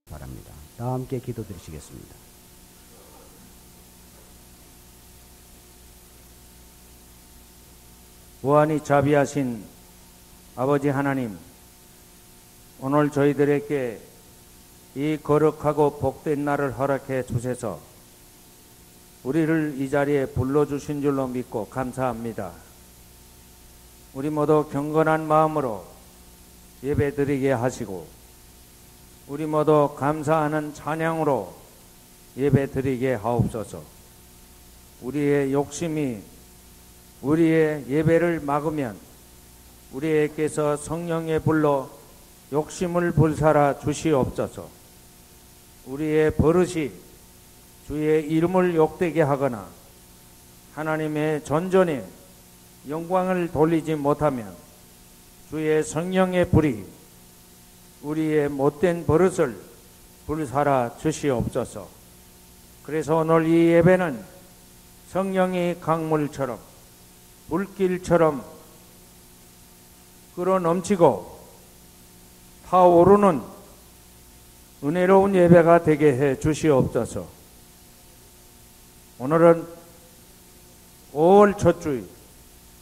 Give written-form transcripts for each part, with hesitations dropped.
바랍니다. 다 함께 기도드리시겠습니다. 무한히 자비하신 아버지 하나님, 오늘 저희들에게 이 거룩하고 복된 날을 허락해 주셔서 우리를 이 자리에 불러주신 줄로 믿고 감사합니다. 우리 모두 경건한 마음으로 예배드리게 하시고 우리 모두 감사하는 찬양으로 예배드리게 하옵소서. 우리의 욕심이 우리의 예배를 막으면 우리에게서 성령의 불로 욕심을 불살아 주시옵소서. 우리의 버릇이 주의 이름을 욕되게 하거나 하나님의 전전에 영광을 돌리지 못하면 주의 성령의 불이 우리의 못된 버릇을 불살아 주시옵소서. 그래서 오늘 이 예배는 성령이 강물처럼 물길처럼 끌어넘치고 타오르는 은혜로운 예배가 되게 해 주시옵소서. 오늘은 5월 첫 주일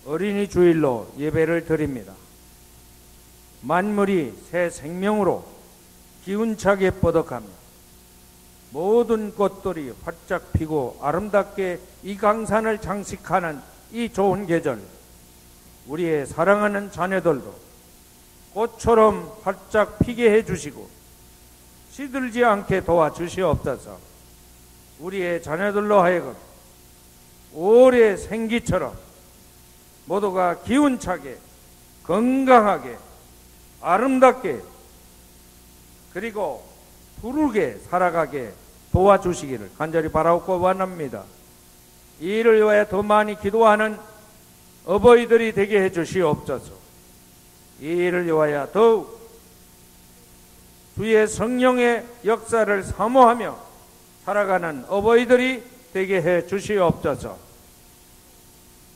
어린이 주일로 예배를 드립니다. 만물이 새 생명으로 기운차게 뻗어가며 모든 꽃들이 활짝 피고 아름답게 이 강산을 장식하는 이 좋은 계절, 우리의 사랑하는 자녀들도 꽃처럼 활짝 피게 해주시고 시들지 않게 도와주시옵소서. 우리의 자녀들로 하여금 올해 생기처럼 모두가 기운차게 건강하게 아름답게 그리고 푸르게 살아가게 도와주시기를 간절히 바라옵고 원합니다. 이 일을 위해 더 많이 기도하는 어버이들이 되게 해주시옵소서. 이 일을 위하여 더욱 주의 성령의 역사를 사모하며 살아가는 어버이들이 되게 해주시옵소서.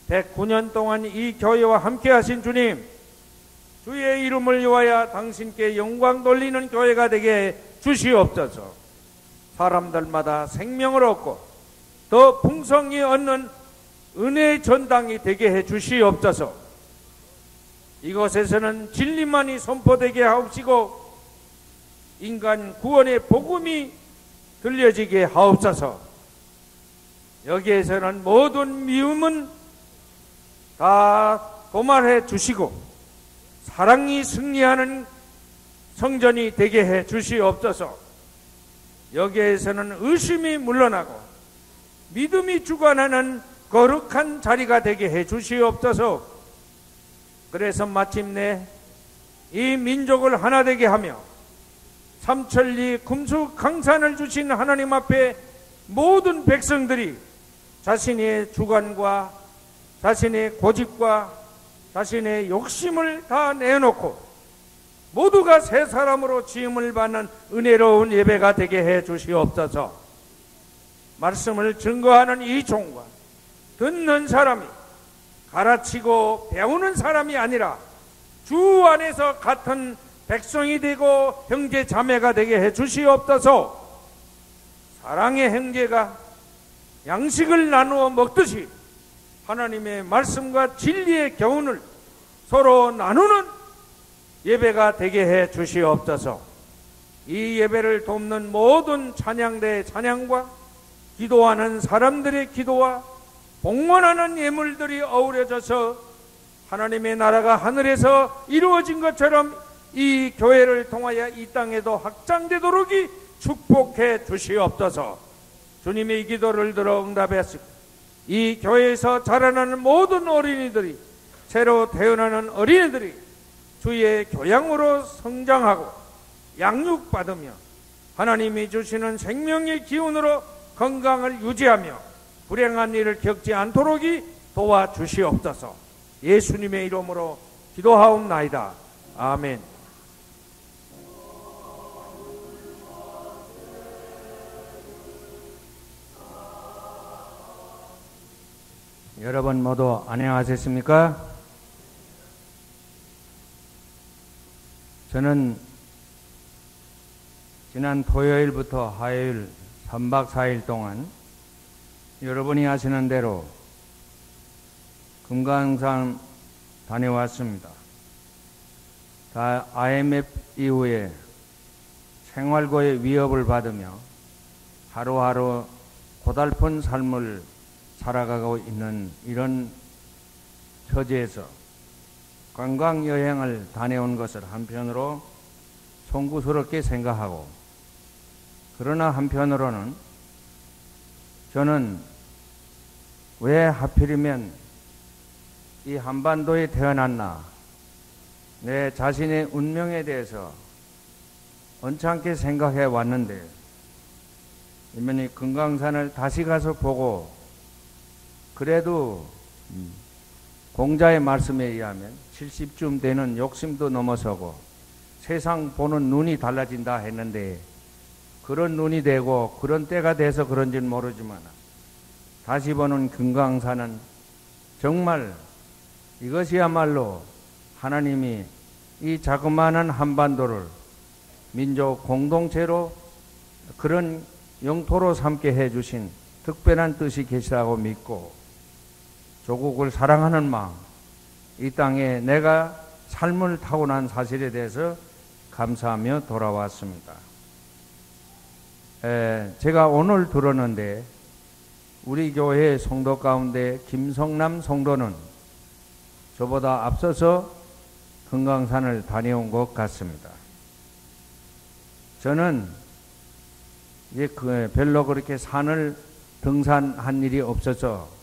109년 동안 이 교회와 함께 하신 주님, 주의 이름을 위하여 당신께 영광 돌리는 교회가 되게 해주시옵소서. 사람들마다 생명을 얻고 더 풍성히 얻는 은혜의 전당이 되게 해주시옵소서. 이곳에서는 진리만이 선포되게 하옵시고 인간 구원의 복음이 들려지게 하옵소서. 여기에서는 모든 미움은 다 도말해 주시고 사랑이 승리하는 성전이 되게 해 주시옵소서. 여기에서는 의심이 물러나고 믿음이 주관하는 거룩한 자리가 되게 해 주시옵소서. 그래서 마침내 이 민족을 하나 되게 하며 삼천리 금수강산을 주신 하나님 앞에 모든 백성들이 자신의 주관과 자신의 고집과 자신의 욕심을 다 내놓고 모두가 새 사람으로 지음을 받는 은혜로운 예배가 되게 해 주시옵소서. 말씀을 증거하는 이 종과 듣는 사람이 가르치고 배우는 사람이 아니라 주 안에서 같은 백성이 되고 형제 자매가 되게 해 주시옵소서. 사랑의 형제가 양식을 나누어 먹듯이 하나님의 말씀과 진리의 교훈을 서로 나누는 예배가 되게 해 주시옵소서. 이 예배를 돕는 모든 찬양대의 찬양과 기도하는 사람들의 기도와 봉헌하는 예물들이 어우러져서 하나님의 나라가 하늘에서 이루어진 것처럼 이 교회를 통하여 이 땅에도 확장되도록 축복해 주시옵소서. 주님의 이 기도를 들어 응답하시고 이 교회에서 자라나는 모든 어린이들이 새로 태어나는 어린이들이 주의 교양으로 성장하고 양육받으며 하나님이 주시는 생명의 기운으로 건강을 유지하며 불행한 일을 겪지 않도록 도와주시옵소서. 예수님의 이름으로 기도하옵나이다. 아멘. 여러분 모두 안녕하셨습니까? 저는 지난 토요일부터 화요일 3박 4일 동안 여러분이 아시는 대로 금강산 다녀왔습니다. 다 IMF 이후에 생활고의 위협을 받으며 하루하루 고달픈 삶을 살아가고 있는 이런 처지에서 관광여행을 다녀온 것을 한편으로 송구스럽게 생각하고, 그러나 한편으로는 저는 왜 하필이면 이 한반도에 태어났나, 내 자신의 운명에 대해서 언짢게 생각해 왔는데, 이번에 금강산을 다시 가서 보고, 그래도 공자의 말씀에 의하면 70쯤 되는 욕심도 넘어서고 세상 보는 눈이 달라진다 했는데, 그런 눈이 되고 그런 때가 돼서 그런지는 모르지만 다시 보는 금강산은 정말 이것이야말로 하나님이 이 자그마한 한반도를 민족 공동체로 그런 영토로 삼게 해주신 특별한 뜻이 계시다고 믿고, 조국을 사랑하는 마음, 이 땅에 내가 삶을 타고난 사실에 대해서 감사하며 돌아왔습니다. 제가 오늘 들었는데 우리 교회 성도 가운데 김성남 성도는 저보다 앞서서 금강산을 다녀온 것 같습니다. 저는 별로 그렇게 산을 등산한 일이 없어서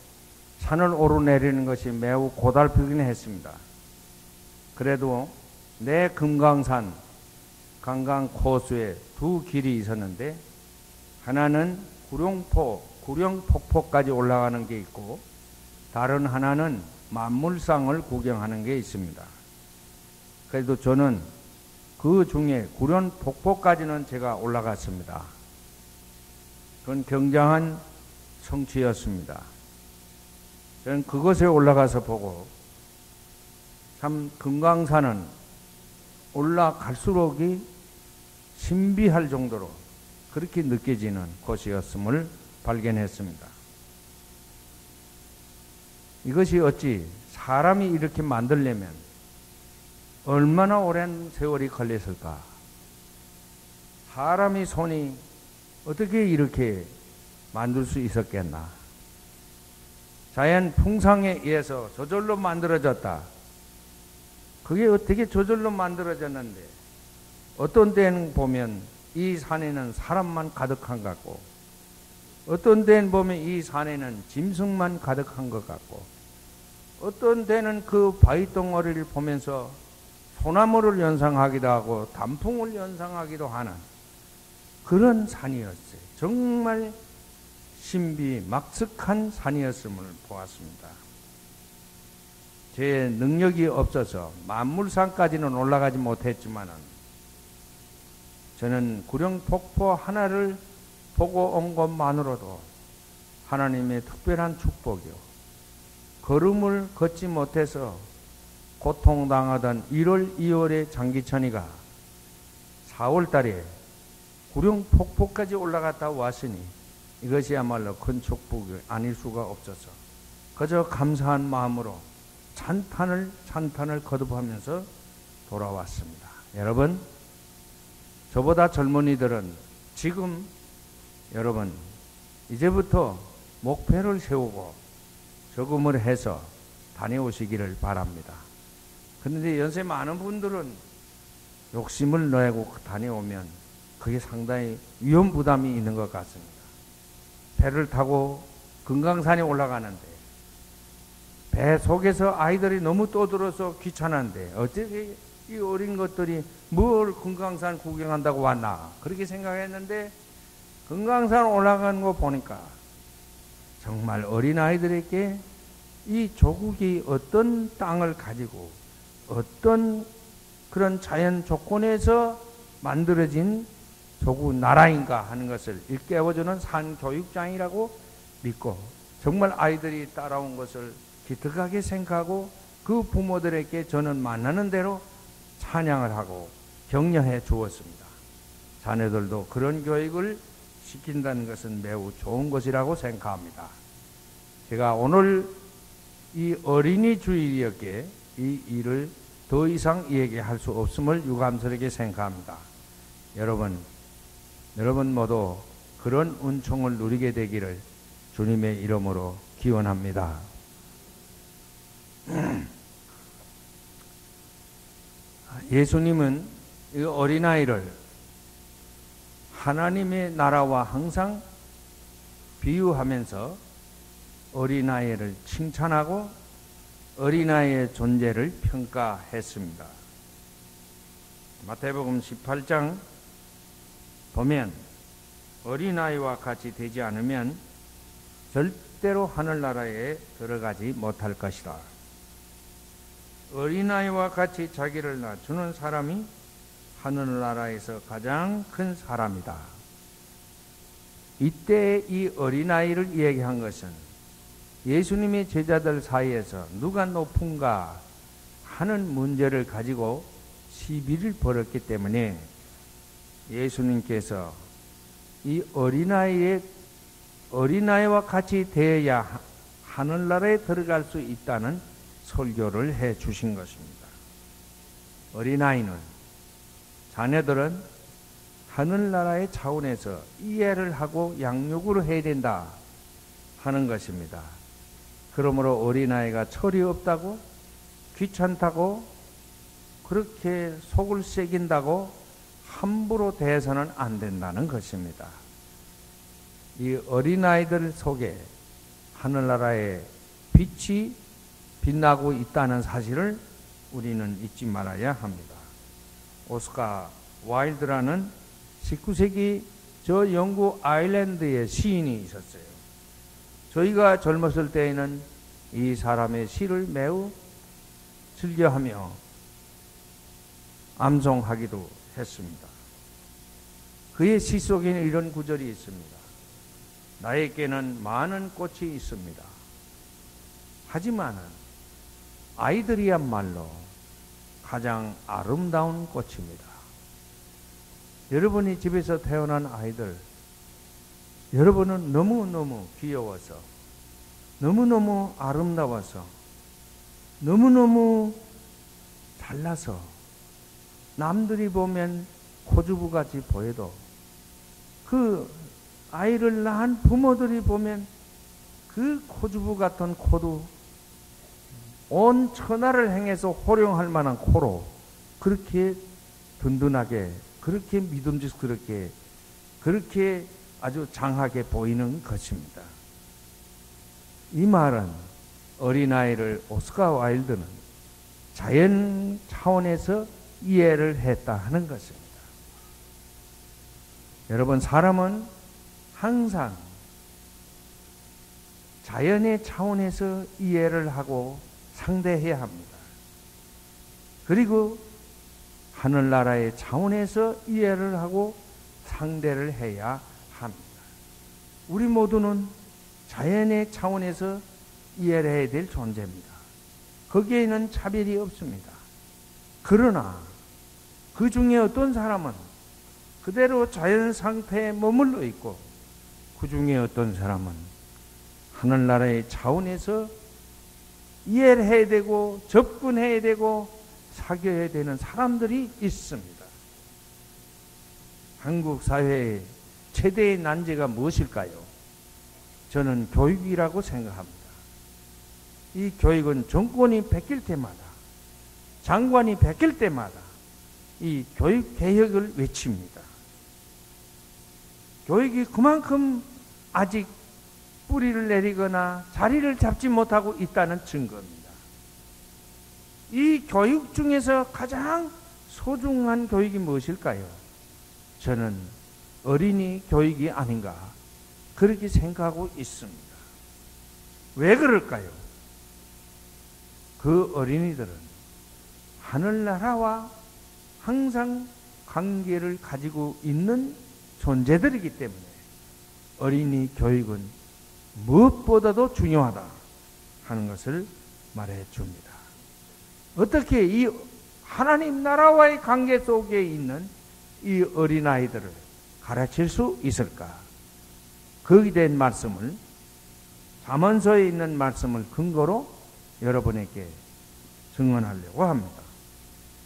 산을 오르내리는 것이 매우 고달프긴 했습니다. 그래도 내 금강산 관광 코스에 두 길이 있었는데, 하나는 구룡폭포까지 올라가는 게 있고, 다른 하나는 만물상을 구경하는 게 있습니다. 그래도 저는 그 중에 구룡폭포까지는 제가 올라갔습니다. 그건 굉장한 성취였습니다. 저는 그것에 올라가서 보고 참 금강산은 올라갈수록이 신비할 정도로 그렇게 느껴지는 곳이었음을 발견했습니다. 이것이 어찌 사람이 이렇게 만들려면 얼마나 오랜 세월이 걸렸을까? 사람이 손이 어떻게 이렇게 만들 수 있었겠나? 자연 풍상에 의해서 저절로 만들어졌다. 그게 어떻게 저절로 만들어졌는데, 어떤 데는 보면 이 산에는 사람만 가득한 것 같고, 어떤 데는 보면 이 산에는 짐승만 가득한 것 같고, 어떤 데는 그 바위덩어리를 보면서 소나무를 연상하기도 하고 단풍을 연상하기도 하는 그런 산이었어요. 정말 신비막측한 산이었음을 보았습니다. 제 능력이 없어서 만물산까지는 올라가지 못했지만 저는 구룡폭포 하나를 보고 온 것만으로도 하나님의 특별한 축복이요, 걸음을 걷지 못해서 고통당하던 1월, 2월의 장기천이가 4월 달에 구룡폭포까지 올라갔다 왔으니 이것이야말로 큰 축복이 아닐 수가 없어서 그저 감사한 마음으로 찬탄을 거듭하면서 돌아왔습니다. 여러분, 저보다 젊은이들은 지금 여러분 이제부터 목표를 세우고 적응을 해서 다녀오시기를 바랍니다. 그런데 연세 많은 분들은 욕심을 내고 다녀오면 그게 상당히 위험 부담이 있는 것 같습니다. 배를 타고 금강산에 올라가는데 배 속에서 아이들이 너무 떠들어서 귀찮은데 어떻게 이 어린 것들이 뭘 금강산 구경한다고 왔나 그렇게 생각했는데, 금강산 올라가는 거 보니까 정말 어린아이들에게 이 조국이 어떤 땅을 가지고 어떤 그런 자연 조건에서 만들어진 조국 나라인가 하는 것을 일깨워주는 산교육장이라고 믿고 정말 아이들이 따라온 것을 기특하게 생각하고 그 부모들에게 저는 만나는 대로 찬양을 하고 격려해 주었습니다. 자녀들도 그런 교육을 시킨다는 것은 매우 좋은 것이라고 생각합니다. 제가 오늘 이 어린이 주일이었기에 이 일을 더 이상 얘기할 수 없음을 유감스럽게 생각합니다. 여러분 모두 그런 은총을 누리게 되기를 주님의 이름으로 기원합니다. 예수님은 이 어린아이를 하나님의 나라와 항상 비유하면서 어린아이를 칭찬하고 어린아이의 존재를 평가했습니다. 마태복음 18장 보면 어린아이와 같이 되지 않으면 절대로 하늘나라에 들어가지 못할 것이다. 어린아이와 같이 자기를 낮추는 사람이 하늘나라에서 가장 큰 사람이다. 이때 이 어린아이를 이야기한 것은 예수님의 제자들 사이에서 누가 높은가 하는 문제를 가지고 시비를 벌였기 때문에 예수님께서 이 어린아이와 같이 되어야 하늘나라에 들어갈 수 있다는 설교를 해 주신 것입니다. 어린아이는, 자녀들은 하늘나라의 차원에서 이해를 하고 양육을 해야 된다 하는 것입니다. 그러므로 어린아이가 철이 없다고, 귀찮다고, 그렇게 속을 새긴다고 함부로 대해서는 안 된다는 것입니다. 이 어린아이들 속에 하늘나라의 빛이 빛나고 있다는 사실을 우리는 잊지 말아야 합니다. 오스카 와일드라는 19세기 저 영국 아일랜드의 시인이 있었어요. 저희가 젊었을 때에는 이 사람의 시를 매우 즐겨하며 암송하기도 했습니다. 그의 시 속에는 이런 구절이 있습니다. 나에게는 많은 꽃이 있습니다. 하지만 아이들이야말로 가장 아름다운 꽃입니다. 여러분이 집에서 태어난 아이들, 여러분은 너무너무 귀여워서, 너무너무 아름다워서, 너무너무 잘나서 남들이 보면 고주부같이 보여도 그 아이를 낳은 부모들이 보면 그 고주부 같은 코도 온 천하를 행해서 호령할 만한 코로 그렇게 든든하게, 그렇게 믿음직스럽게, 그렇게 아주 장하게 보이는 것입니다. 이 말은 어린아이를 오스카 와일드는 자연 차원에서 이해를 했다 하는 것입니다. 여러분, 사람은 항상 자연의 차원에서 이해를 하고 상대해야 합니다. 그리고 하늘나라의 차원에서 이해를 하고 상대를 해야 합니다. 우리 모두는 자연의 차원에서 이해를 해야 될 존재입니다. 거기에는 차별이 없습니다. 그러나 그 중에 어떤 사람은 그대로 자연 상태에 머물러 있고, 그 중에 어떤 사람은 하늘나라의 차원에서 이해를 해야 되고 접근해야 되고 사귀어야 되는 사람들이 있습니다. 한국 사회의 최대의 난제가 무엇일까요? 저는 교육이라고 생각합니다. 이 교육은 정권이 바뀔 때마다, 장관이 바뀔 때마다 이 교육 개혁을 외칩니다. 교육이 그만큼 아직 뿌리를 내리거나 자리를 잡지 못하고 있다는 증거입니다. 이 교육 중에서 가장 소중한 교육이 무엇일까요? 저는 어린이 교육이 아닌가 그렇게 생각하고 있습니다. 왜 그럴까요? 그 어린이들은 하늘나라와 항상 관계를 가지고 있는 존재들이기 때문에 어린이 교육은 무엇보다도 중요하다 하는 것을 말해 줍니다. 어떻게 이 하나님 나라와의 관계 속에 있는 이 어린아이들을 가르칠 수 있을까? 거기에 대한 말씀을, 잠언서에 있는 말씀을 근거로 여러분에게 증언하려고 합니다.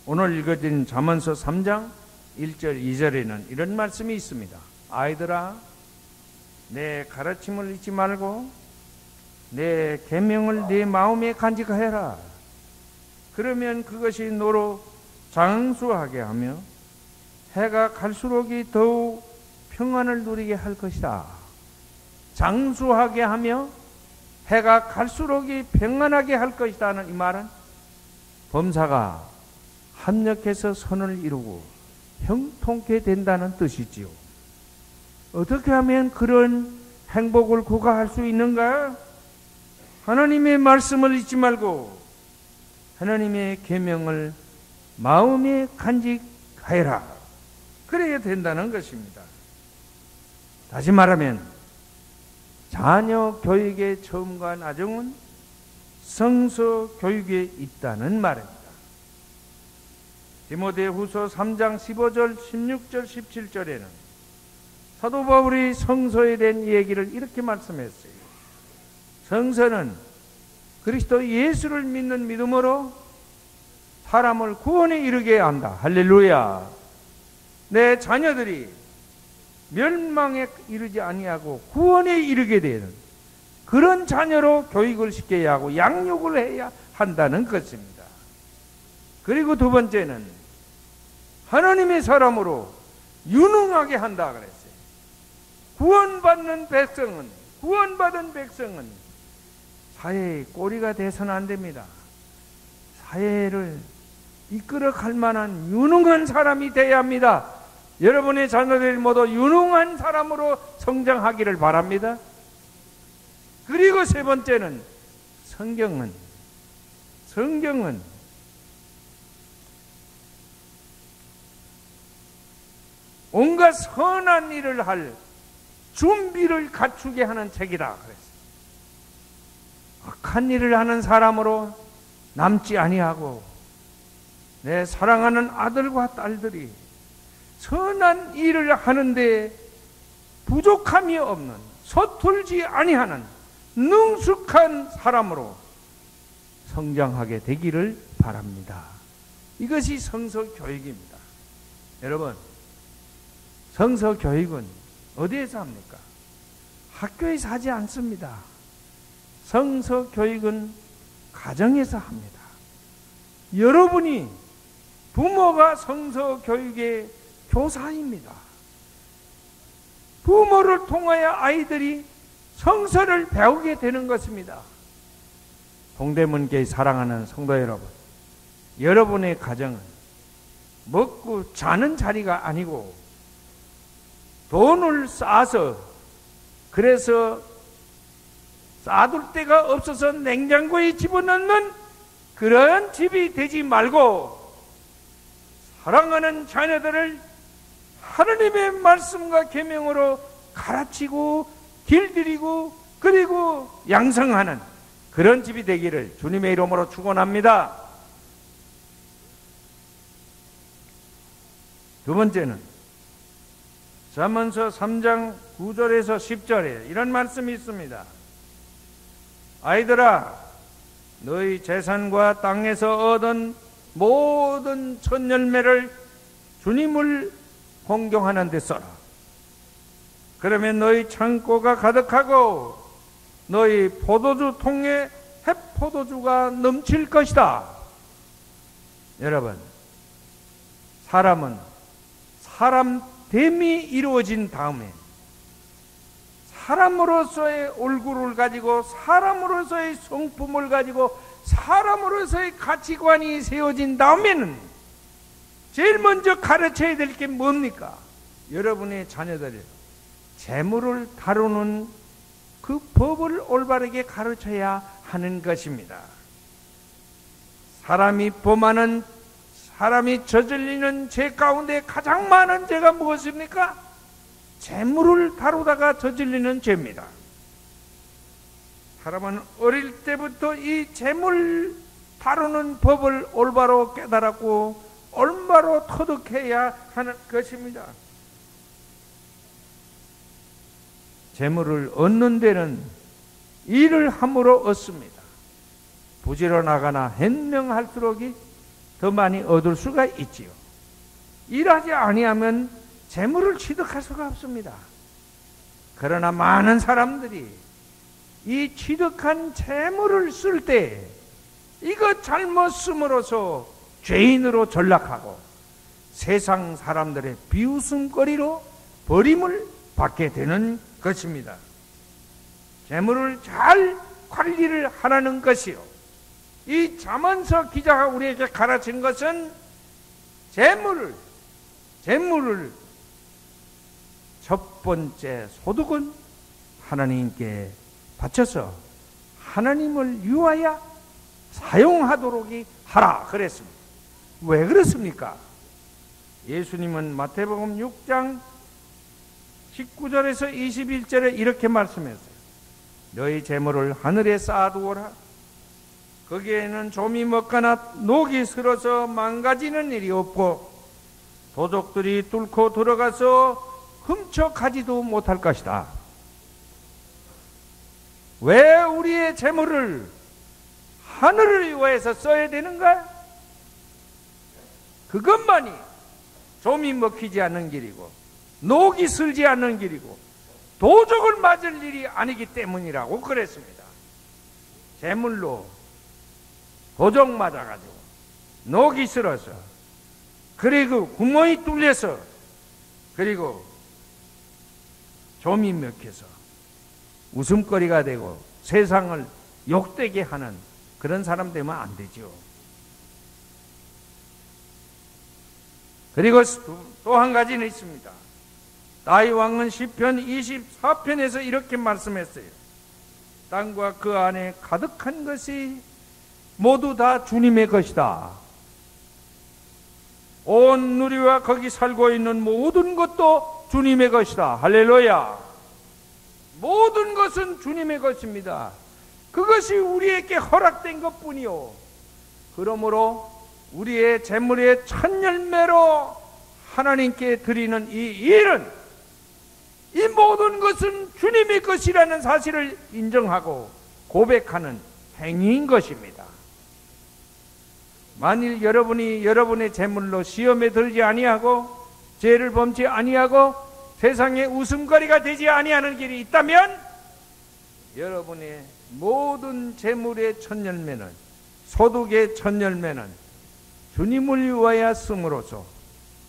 오늘 읽어진 잠언서 3장 1절 2절에는 이런 말씀이 있습니다. 아이들아, 내 가르침을 잊지 말고 내 계명을 네 마음에 간직하여라. 그러면 그것이 너로 장수하게 하며 해가 갈수록이 더욱 평안을 누리게 할 것이다. 장수하게 하며 해가 갈수록이 평안하게 할 것이다는 이 말은 범사가 합력해서 선을 이루고 형통케 된다는 뜻이지요. 어떻게 하면 그런 행복을 구가할 수 있는가? 하나님의 말씀을 잊지 말고 하나님의 계명을 마음에 간직하여라. 그래야 된다는 것입니다. 다시 말하면 자녀 교육의 처음과 나중은 성서 교육에 있다는 말입니다. 디모데후서 3장 15절, 16절, 17절에는 사도 바울이 성서에 대한 얘기를 이렇게 말씀했어요. 성서는 그리스도 예수를 믿는 믿음으로 사람을 구원에 이르게 한다. 할렐루야. 내 자녀들이 멸망에 이르지 아니하고 구원에 이르게 되는 그런 자녀로 교육을 시켜야 하고 양육을 해야 한다는 것입니다. 그리고 두 번째는 하나님의 사람으로 유능하게 한다 그랬어요. 구원받은 백성은 사회의 꼬리가 돼서는 안 됩니다. 사회를 이끌어갈 만한 유능한 사람이 되어야 합니다. 여러분의 자녀들이 모두 유능한 사람으로 성장하기를 바랍니다. 그리고 세 번째는 성경은 온갖 선한 일을 할 준비를 갖추게 하는 책이다 그랬어요. 악한 일을 하는 사람으로 남지 아니하고 내 사랑하는 아들과 딸들이 선한 일을 하는데 부족함이 없는, 서툴지 아니하는 능숙한 사람으로 성장하게 되기를 바랍니다. 이것이 성서 교육입니다. 여러분, 성서 교육은 어디에서 합니까? 학교에서 하지 않습니다. 성서 교육은 가정에서 합니다. 여러분이 부모가 성서 교육의 교사입니다. 부모를 통하여 아이들이 성서를 배우게 되는 것입니다. 동대문교회 사랑하는 성도 여러분, 여러분의 가정은 먹고 자는 자리가 아니고 돈을 쌓아서, 그래서 쌓아둘 데가 없어서 냉장고에 집어넣는 그런 집이 되지 말고 사랑하는 자녀들을 하나님의 말씀과 계명으로 가르치고 길들이고 그리고 양성하는 그런 집이 되기를 주님의 이름으로 축원합니다. 두 번째는 잠언서 3장 9절에서 10절에 이런 말씀이 있습니다. 아이들아, 너희 재산과 땅에서 얻은 모든 첫 열매를 주님을 공경하는 데 써라. 그러면 너희 창고가 가득하고 너희 포도주 통에 햇포도주가 넘칠 것이다. 여러분, 사람은 사람 됨이 이루어진 다음에 사람으로서의 얼굴을 가지고 사람으로서의 성품을 가지고 사람으로서의 가치관이 세워진 다음에는 제일 먼저 가르쳐야 될 게 뭡니까? 여러분의 자녀들 재물을 다루는 그 법을 올바르게 가르쳐야 하는 것입니다. 사람이 저질리는 죄 가운데 가장 많은 죄가 무엇입니까? 재물을 다루다가 저질리는 죄입니다. 사람은 어릴 때부터 이 재물 다루는 법을 올바로 깨달았고 올바로 터득해야 하는 것입니다. 재물을 얻는 데는 일을 함으로 얻습니다. 부지런하거나 현명할수록이 더 많이 얻을 수가 있지요. 일하지 아니하면 재물을 취득할 수가 없습니다. 그러나 많은 사람들이 이 취득한 재물을 쓸 때 이거 잘못 씀으로써 죄인으로 전락하고 세상 사람들의 비웃음거리로 버림을 받게 되는 것입니다. 재물을 잘 관리를 하라는 것이요. 이 잠언서 기자가 우리에게 가르친 것은 재물을 첫 번째 소득은 하나님께 바쳐서 하나님을 위하여 사용하도록 하라 그랬습니다. 왜 그렇습니까? 예수님은 마태복음 6장 19절에서 21절에 이렇게 말씀했어요. 너희 재물을 하늘에 쌓아두어라. 거기에는 좀이 먹거나 녹이 슬어서 망가지는 일이 없고 도적들이 뚫고 들어가서 훔쳐가지도 못할 것이다. 왜 우리의 재물을 하늘을 위해서 써야 되는가? 그것만이 좀이 먹히지 않는 길이고 녹이 슬지 않는 길이고 도적을 맞을 일이 아니기 때문이라고 그랬습니다. 재물로 도적 맞아가지고 녹이 슬어서 그리고 구멍이 뚫려서 그리고 좀이 먹혀서 웃음거리가 되고 세상을 욕되게 하는 그런 사람 되면 안 되죠. 그리고 또 한 가지는 있습니다. 다윗 왕은 시편 24편에서 이렇게 말씀했어요. 땅과 그 안에 가득한 것이 모두 다 주님의 것이다. 온 누리와 거기 살고 있는 모든 것도 주님의 것이다. 할렐루야. 모든 것은 주님의 것입니다. 그것이 우리에게 허락된 것뿐이요. 그러므로 우리의 재물의 첫 열매로 하나님께 드리는 이 일은 이 모든 것은 주님의 것이라는 사실을 인정하고 고백하는 행위인 것입니다. 만일 여러분이 여러분의 재물로 시험에 들지 아니하고 죄를 범치 아니하고 세상에 웃음거리가 되지 아니하는 길이 있다면 여러분의 모든 재물의 첫 열매는 소득의 첫 열매는 주님을 위하여 쓰므로써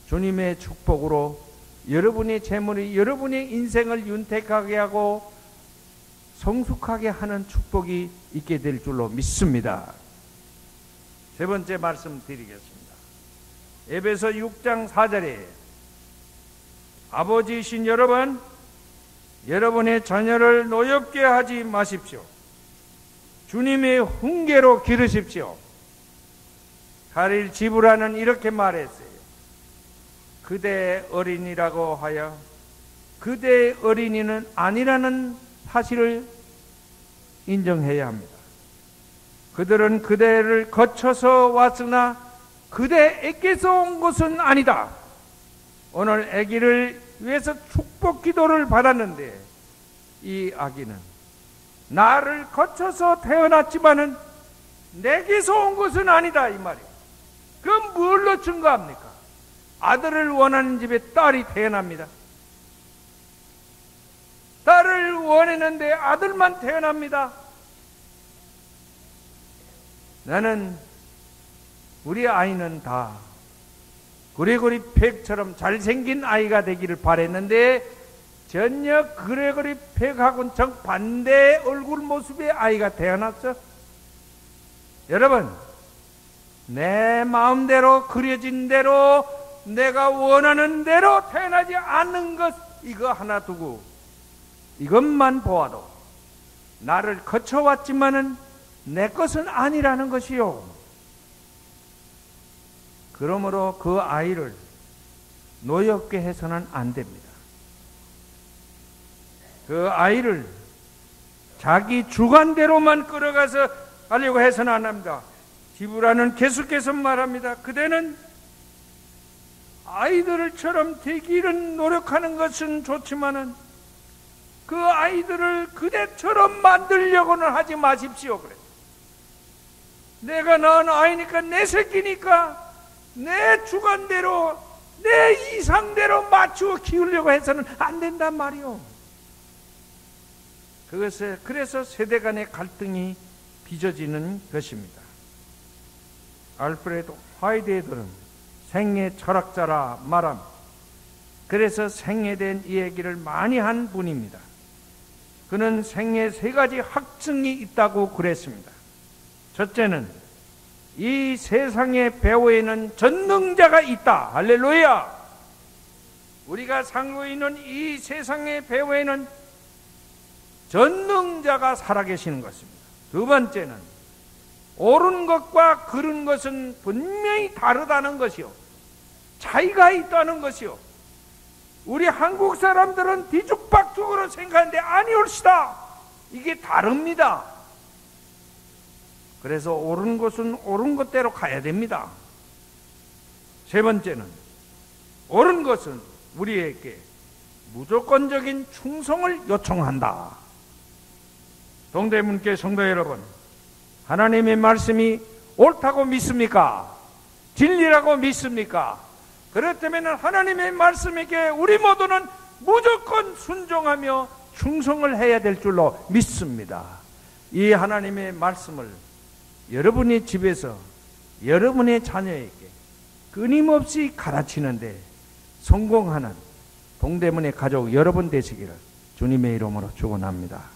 주님의 축복으로 여러분의 재물이 여러분의 인생을 윤택하게 하고 성숙하게 하는 축복이 있게 될 줄로 믿습니다. 세 번째 말씀 드리겠습니다. 에베소 6장 4절에 아버지이신 여러분, 여러분의 자녀를 노엽게 하지 마십시오. 주님의 훈계로 기르십시오. 가릴 지브라는 이렇게 말했어요. 그대의 어린이라고 하여 그대의 어린이는 아니라는 사실을 인정해야 합니다. 그들은 그대를 거쳐서 왔으나 그대에게서 온 것은 아니다. 오늘 아기를 위해서 축복 기도를 받았는데 이 아기는 나를 거쳐서 태어났지만은 내게서 온 것은 아니다 이 말이에요. 그건 뭘로 증거합니까? 아들을 원하는 집에 딸이 태어납니다. 딸을 원했는데 아들만 태어납니다. 나는 우리 아이는 다 그레고리 팩처럼 잘생긴 아이가 되기를 바랬는데 전혀 그레고리 팩하고는 정반대의 얼굴 모습의 아이가 태어났어. 여러분, 내 마음대로 그려진 대로 내가 원하는 대로 태어나지 않는 것 이거 하나 두고 이것만 보아도 나를 거쳐왔지만은 내 것은 아니라는 것이요. 그러므로 그 아이를 노엽게 해서는 안 됩니다. 그 아이를 자기 주관대로만 끌어가서 가려고 해서는 안 합니다. 디브라는 계속해서 말합니다. 그대는 아이들처럼 되기를 노력하는 것은 좋지만은 그 아이들을 그대처럼 만들려고는 하지 마십시오. 그래. 내가 낳은 아이니까 내 새끼니까 내 주관대로 내 이상대로 맞추어 키우려고 해서는 안 된단 말이오. 그래서 세대 간의 갈등이 빚어지는 것입니다. 알프레드 화이트헤드는 생애 철학자라 말합니다. 그래서 생애에 대한 이야기를 많이 한 분입니다. 그는 생애 3가지 확증이 있다고 그랬습니다. 첫째는 이 세상의 배후에는 전능자가 있다. 할렐루야! 우리가 살고 있는 이 세상의 배후에는 전능자가 살아계시는 것입니다. 두 번째는 옳은 것과 그른 것은 분명히 다르다는 것이요, 차이가 있다는 것이요. 우리 한국 사람들은 뒤죽박죽으로 생각하는데 아니올시다. 이게 다릅니다. 그래서 옳은 것은 옳은 것대로 가야 됩니다. 세 번째는 옳은 것은 우리에게 무조건적인 충성을 요청한다. 동대문교회 성도 여러분, 하나님의 말씀이 옳다고 믿습니까? 진리라고 믿습니까? 그렇다면 하나님의 말씀에게 우리 모두는 무조건 순종하며 충성을 해야 될 줄로 믿습니다. 이 하나님의 말씀을 여러분의 집에서 여러분의 자녀에게 끊임없이 가르치는데 성공하는 동대문의 가족 여러분 되시기를 주님의 이름으로 축원합니다.